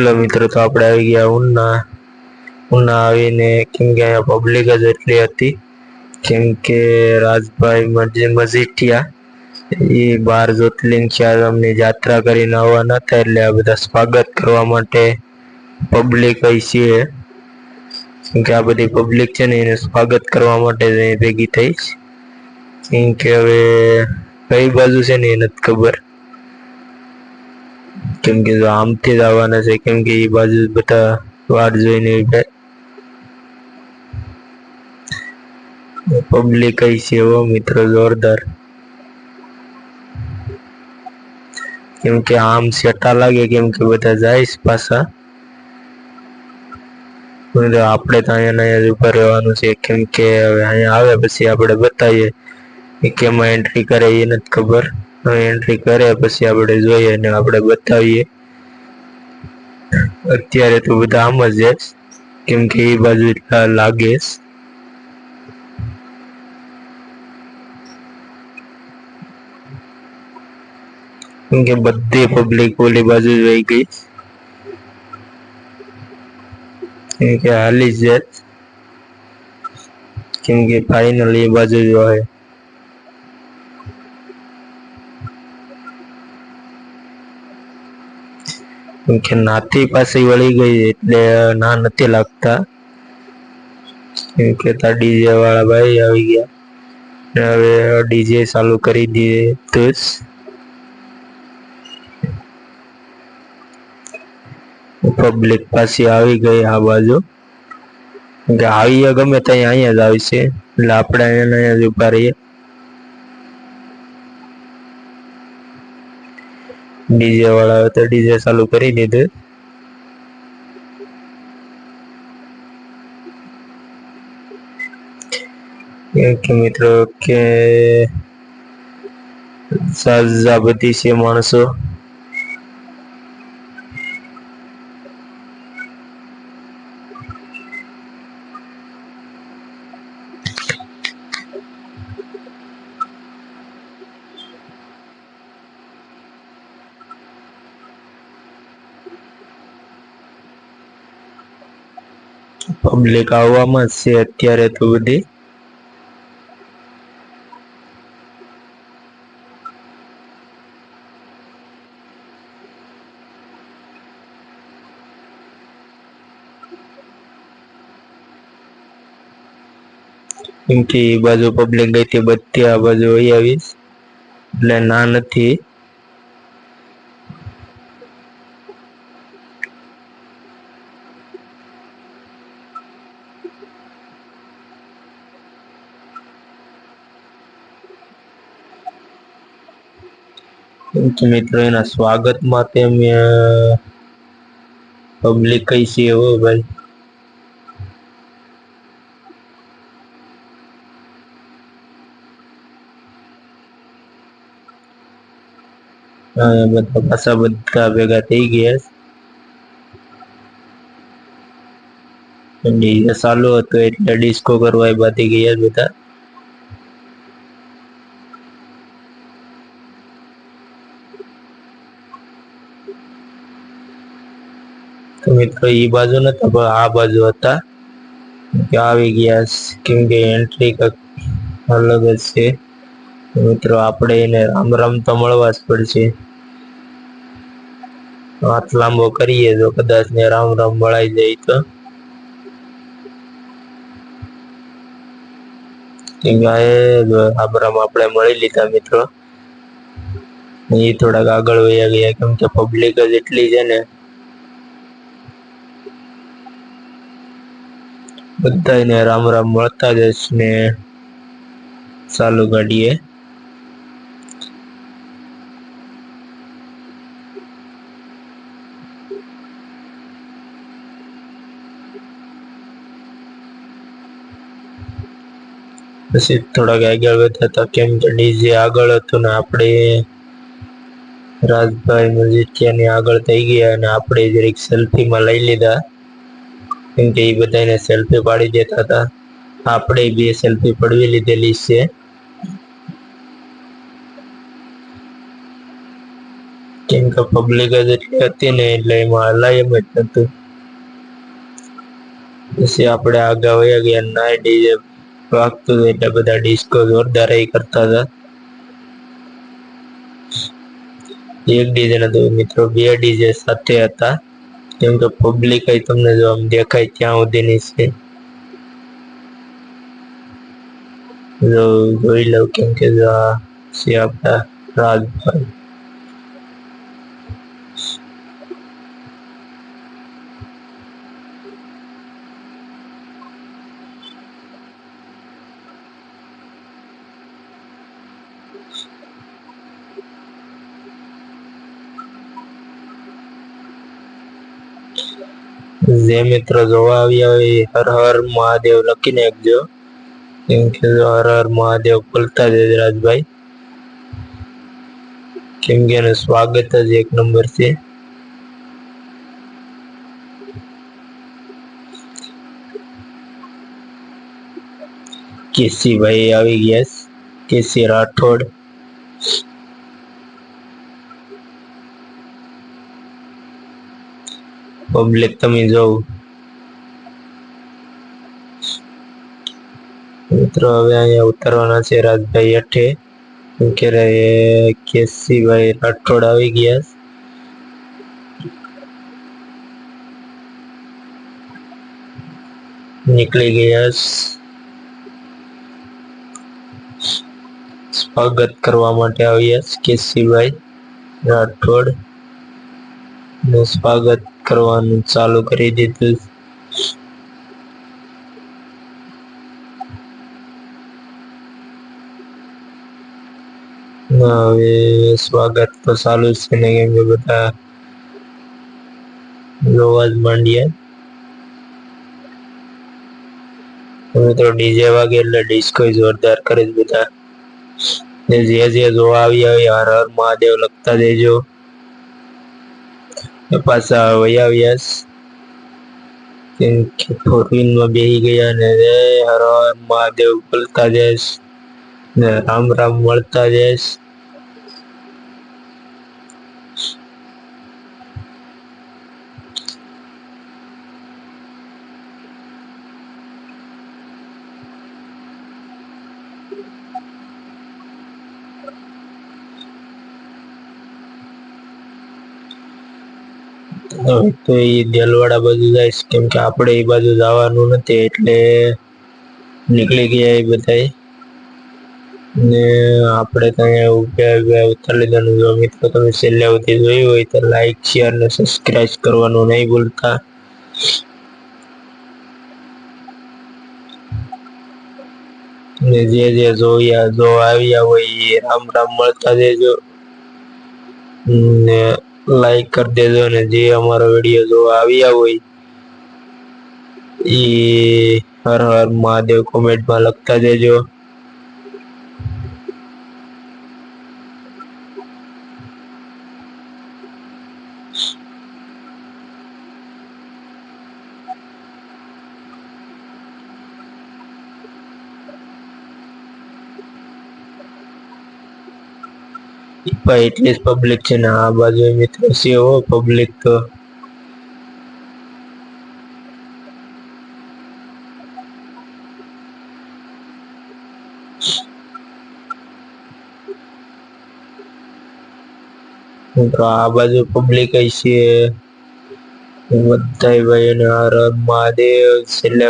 Hello मित्रों, तो આપણે આવી ગયા ઉના આવીને કેમ કે અહીંયા પબ્લિક જ એટલી હતી કેમ કે રાજભાઈ મજીઠિયા એ 12 જ્યોતિર્લિંગ ચારમની યાત્રા કરીને આવવાના હતા, એટલે આ બધા સ્વાગત કરવા માટે પબ્લિક અહીં છે કેમ કે આ બધી પબ્લિક છે ને એને સ્વાગત કરવા માટે જ અહીં ભેગી થઈ કેમ કે હવે કઈ બાજુ છે ને એ નથી ખબર કેમ કે આમથી જ આવવાના છે કેમ કે એ બાજુ બધા વાટ જોઈને પબ્લિક કઈ છે એવો મિત્રો જોરદાર કેમ કે આમ સેટા લાગે કેમ કે બધા જાય પાછા આપણે તો અહીંયા જ ઉભા રહેવાનું છે કેમ કે હવે અહીંયા આવે પછી આપણે બતાવીએ કેમાં એન્ટ્રી કરે એ નથી ખબર. એન્ટ્રી કરે પછી આપણે જોઈએ ને આપણે બતાવીએ. અત્યારે તો બધા આમ જ છે કેમ કે એ બાજુ લાગે કેમ કે બધી પબ્લિક ઓલી બાજુ જ વહી ગઈ કેમ કે હાલી જ કેમ કે ફાઇનલ એ બાજુ જ હોય કેમ કે નાથી પાસે વળી ગઈ એટલે ના નથી લાગતા કેમ કે તા ડીજે વાળા ભાઈ આવી ગયા ને હવે ડીજે ચાલુ કરી દીધે તો પબ્લિક પાછી આવી ગઈ આ બાજુ કે આવીએ ગમે ત્યાં અહીંયા જ આવશે એટલે આપણે અહીંયા જ ઉભા રહીએ. ડીજે વાળા તો ડીજે ચાલુ કરી દીધું કે મિત્રો કે સાજા બધી છે માણસો પબ્લિક આવવામાં જ છે અત્યારે તો બધી કેમ કે એ બાજુ પબ્લિક ગઈ હતી બધી આ બાજુ વહી આવીશ એટલે ના નથી મિત્રો એના સ્વાગત માટે અમે પબ્લિક કઈ છે હો ભાઈ બધા પાછા બધા ભેગા થઈ ગયા ડીજે ચાલુ હતો એટલે ડિસ્કો કરવા બાકી ગયા બધા તો મિત્રો એ બાજુ નતા પણ આ બાજુ હતા આવી ગયા કેમ કે એન્ટ્રી અલગ જ છે મિત્રો આપણે એને રામ રામ તો મળવા જ પડશે હાથ લાંબો કરીએ તો કદાચ ને રામ રામ મળાઈ જાય તો રામ રામ આપણે મળી લીધા મિત્રો એ થોડાક આગળ વયા ગયા કેમ કે પબ્લિક જ એટલી છે ને બધાને રામ રામ મળતા જ ને ચાલુ ગાડીએ પછી થોડાક આગળ વધ્યા હતા કેમ કે ડીજે આગળ હતું ને આપણે રાજભાઈ મજીઠિયાની આગળ થઈ ગયા અને આપણે જરીક સેલ્ફીમાં લઈ લીધા કેમ કે એ બધાને સેલ્ફી પાડી દેતા હતા આપણે બે સેલ્ફી પડવી લીધેલી છે કેમ કે પબ્લિક જ એટલી હતી ને એટલે એમાં હલાય એમ જ નતું. પછી આપણે આગળ વયા ગયા ના ડીજે વાગતું હતું એટલે બધા ડિસ્કો જોરદાર કરતા હતા. એક ડીજે નતું મિત્રો, બે ડીજે સાથે હતા. કેમ કે પબ્લિક તમને જો આમ દેખાય ત્યાં સુધીની છે. જોઈ લઉં કેમ કે છે આપણા રાજભાઈ. જે મિત્રો જોવા આવ્યા હોય હર હર મહાદેવ લખી નાખજો. કેમ કે હર હર મહાદેવ બોલતા જજો રાજભાઈ. કેમ કે એનું સ્વાગત જ એક નંબર છે. કેસીભાઈ આવી ગયા, કેસી રાઠોડ. પબ્લિક તમે જોવ મિત્રો. હવે અહીંયા ઉતરવાના છે રાજભાઈ અઠે. કેસીભાઈ રાઠોડ આવી ગયા. નીકળી ગયા. સ્વાગત કરવા માટે આવ્યા કેસીભાઈ રાઠોડ નું સ્વાગત કરવાનું ચાલુ કરી દીધું. હવે સ્વાગત તો ચાલુ છે ને, કેમ કે બધા જોવા જ માંડ્યા. મિત્રો ડીજે વાગે એટલે ડિસ્કો જોરદાર કરે છે બધા. જે જોવા આવ્યા હોય હર હર મહાદેવ લખતા દેજો. પાછા વયા આવ્યા કેમ કે ફોરવ્હીલમાં બેસી ગયા ને હર હર મહાદેવ બોલતા જઈશ ને રામ રામ મળતા જઈશ. તો એ દેલવાડા બાજુ જાય, કેમ કે આપણે એ બાજુ જવાનું નથી એટલે નીકળી ગયા એ બધા. ને આપણે ત્યાં ઉતરી લીધાનું. જો મિત્રો તમે છેલ્લે સુધી જોયું હોય તો લાઈક શેર ને સબસ્ક્રાઇબ કરવાનું નહીં ભૂલતા. ને જે જો આવ્યા હોય એ રામ રામ મળતા દેજો ને લાઈક કરી દેજો. ને જે અમારો વિડીયો જોવા આવ્યા હોય એ હર હર મહાદેવ કોમેન્ટમાં લખતા દેજો. એટલી જ પબ્લિક છે ને આ બાજુ મિત્રો છે પબ્લિક તો. આ બાજુ પબ્લિક છે બધા ભાઈઓને હર હર મહાદેવ. છેલ્લે